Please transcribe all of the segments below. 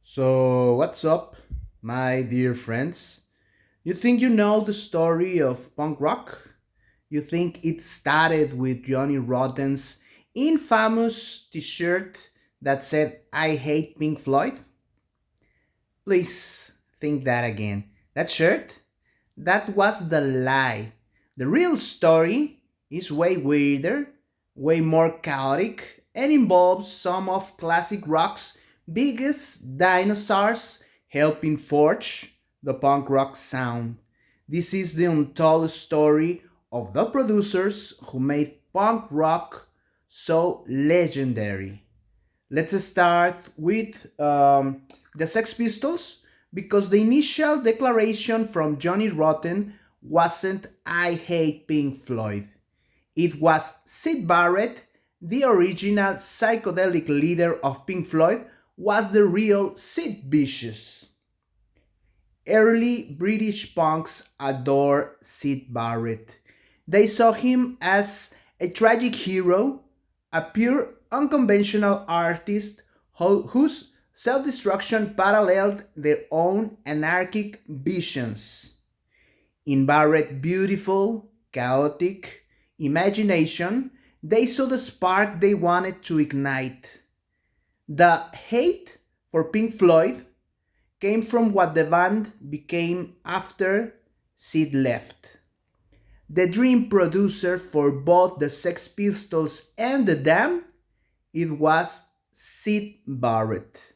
So, what's up, my dear friends? You think you know the story of punk rock? You think it started with Johnny Rodden's infamous t shirt that said, I hate Pink Floyd? Please think that again. That shirt? That was the lie. The real story is way weirder, way more chaotic, and involves some of classic rock's biggest dinosaurs helping forge the punk rock sound. This is the untold story of the producers who made punk rock so legendary. Let's start with the Sex Pistols because the initial declaration from Johnny Rotten wasn't I hate Pink Floyd. It was Sid Barrett, the original psychedelic leader of Pink Floyd, was the real Sid Vicious. Early British punks adore Sid Barrett. They saw him as a tragic hero, a pure unconventional artist whose self destruction paralleled their own anarchic visions. In Barrett's beautiful, chaotic imagination, they saw the spark they wanted to ignite. The hate for Pink Floyd came from what the band became after Sid left. The dream producer for both the Sex Pistols and the Dam, it was Sid Barrett.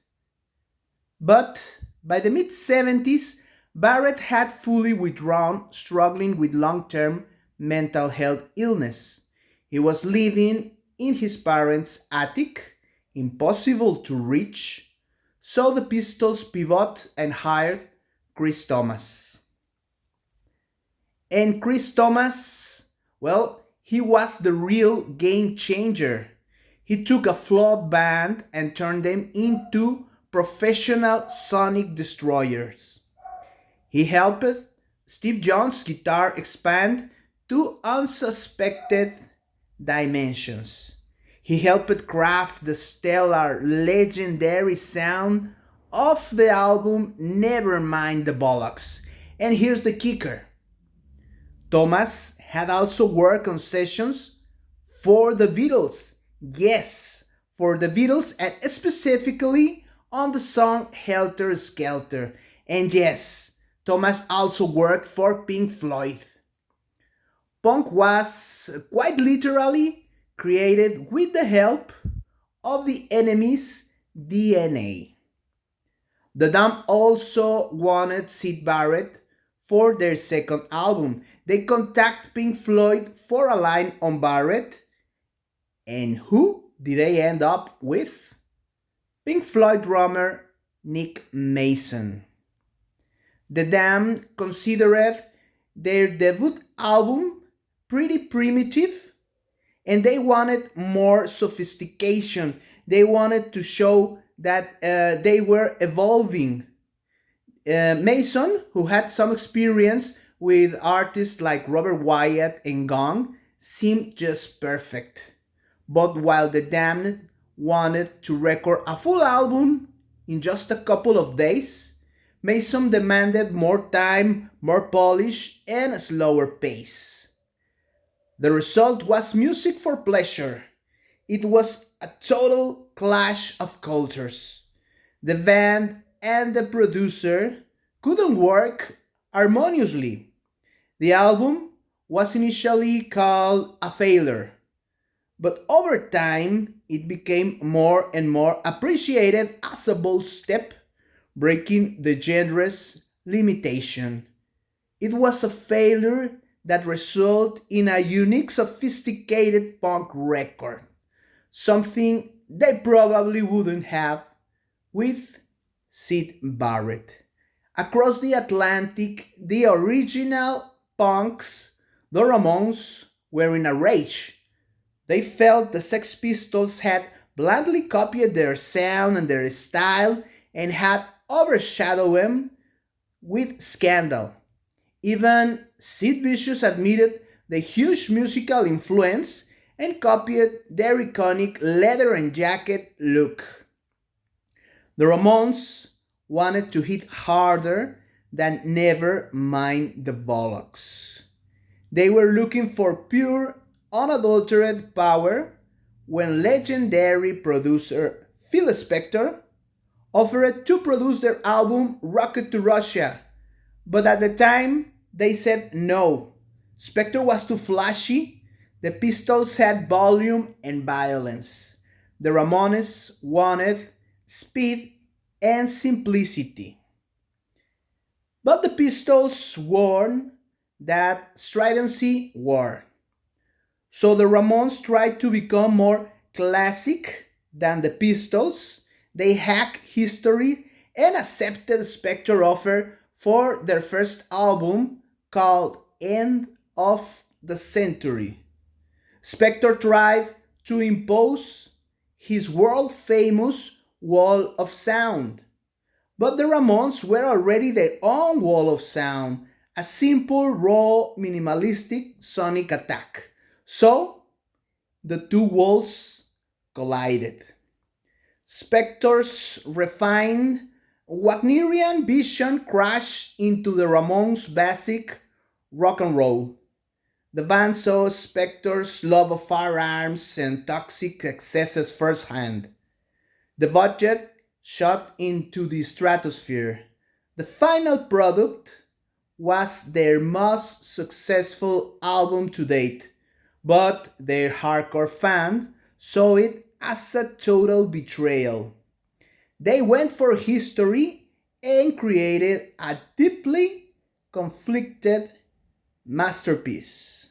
But by the mid 70s, Barrett had fully withdrawn, struggling with long term mental health illness. He was living in his parents' attic, impossible to reach, so the Pistols pivot and hired Chris Thomas. And Chris Thomas, well, he was the real game changer. He took a flawed band and turned them into professional sonic destroyers. He helped Steve Jones' guitar expand to unsuspected dimensions. He helped craft the stellar, legendary sound of the album Nevermind the Bollocks. And here's the kicker: Thomas had also worked on sessions for the Beatles. Yes, for the Beatles, and specifically on the song Helter Skelter. And yes, Thomas also worked for Pink Floyd. Punk was quite literally created with the help of the enemy's DNA. The Dam also wanted Sid Barrett for their second album. They contact Pink Floyd for a line on Barrett, and who did they end up with? Pink Floyd drummer Nick Mason. The Dam considered their debut album pretty primitive, and they wanted more sophistication. They wanted to show that they were evolving. Mason, who had some experience with artists like Robert Wyatt and Gong, seemed just perfect. But while the Damned wanted to record a full album in just a couple of days, Mason demanded more time, more polish, and a slower pace. The result was music for pleasure. It was a total clash of cultures. The band and the producer couldn't work harmoniously. The album was initially called a failure, but over time it became more and more appreciated as a bold step, breaking the genre's limitation. It was a failure that resulted in a unique, sophisticated punk record, something they probably wouldn't have with Sid Barrett. Across the Atlantic, the original punks, the Ramones, were in a rage. They felt the Sex Pistols had blandly copied their sound and their style and had overshadowed them with scandal. Even Sid Vicious admitted the huge musical influence and copied their iconic leather and jacket look. The Ramones wanted to hit harder than never mind the Volux. They were looking for pure, unadulterated power when legendary producer Phil Spector offered to produce their album Rocket to Russia, but at the time they said no. Spector was too flashy, the Pistols had volume and violence. The Ramones wanted speed and simplicity. But the Pistols warned that stridency wore. So the Ramones tried to become more classic than the Pistols. They hacked history and accepted Spector offer for their first album called End of the Century. Spector tried to impose his world famous wall of sound. But the Ramones were already their own wall of sound, a simple, raw, minimalistic sonic attack. So the two walls collided. Spector's refined Wagnerian vision crashed into the Ramones' basic rock and roll. The band saw Spector's love of firearms and toxic excesses firsthand. The budget shot into the stratosphere. The final product was their most successful album to date, but their hardcore fans saw it as a total betrayal. They went for history and created a deeply conflicted masterpiece.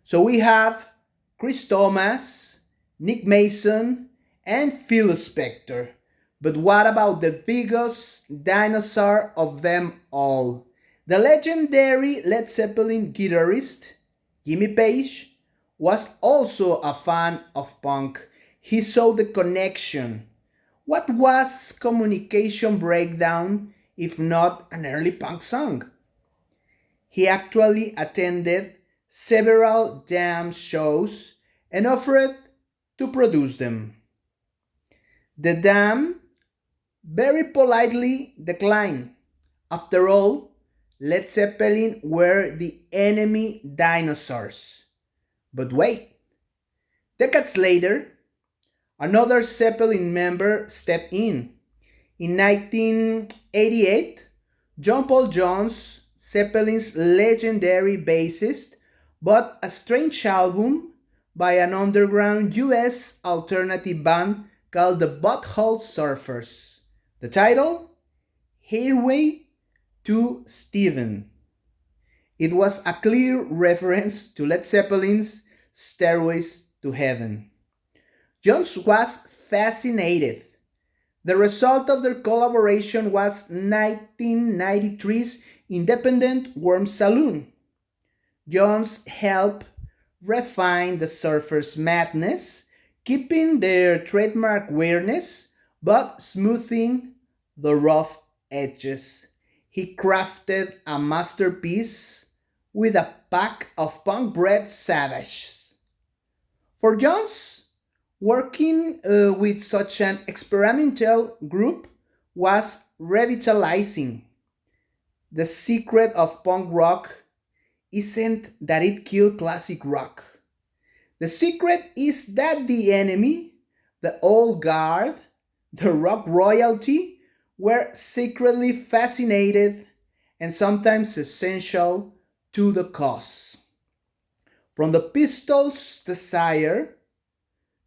So we have Chris Thomas, Nick Mason, and Phil Spector. But what about the biggest dinosaur of them all? The legendary Led Zeppelin guitarist, Jimmy Page, was also a fan of punk. He saw the connection. What was Communication Breakdown if not an early punk song? He actually attended several jam shows and offered to produce them. The Dam very politely declined. After all, Led Zeppelin were the enemy dinosaurs. But wait, decades later, another Zeppelin member stepped in. In 1988, John Paul Jones, Zeppelin's legendary bassist, bought a strange album by an underground US alternative band called the Butthole Surfers. The title? Highway to Steven. It was a clear reference to Led Zeppelin's Stairways to Heaven. Jones was fascinated. The result of their collaboration was 1993's independent Worm Saloon. Jones helped refine the Surfers' madness, keeping their trademark weirdness, but smoothing the rough edges. He crafted a masterpiece with a pack of punk-bred savages. For Jones, working with such an experimental group was revitalizing. The secret of punk rock isn't that it killed classic rock. The secret is that the enemy, the old guard, the rock royalty, were secretly fascinated and sometimes essential to the cause. From the Pistols' desire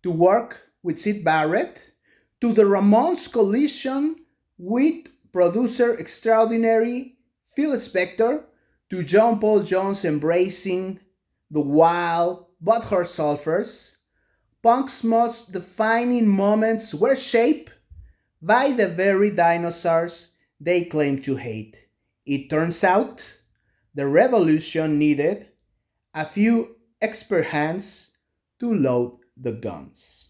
to work with Syd Barrett, to the Ramones' collision with producer extraordinary Phil Spector, to John Paul Jones embracing the wild butthole sulfurs, punk's most defining moments were shaped by the very dinosaurs they claim to hate. It turns out the revolution needed a few expert hands to load the guns.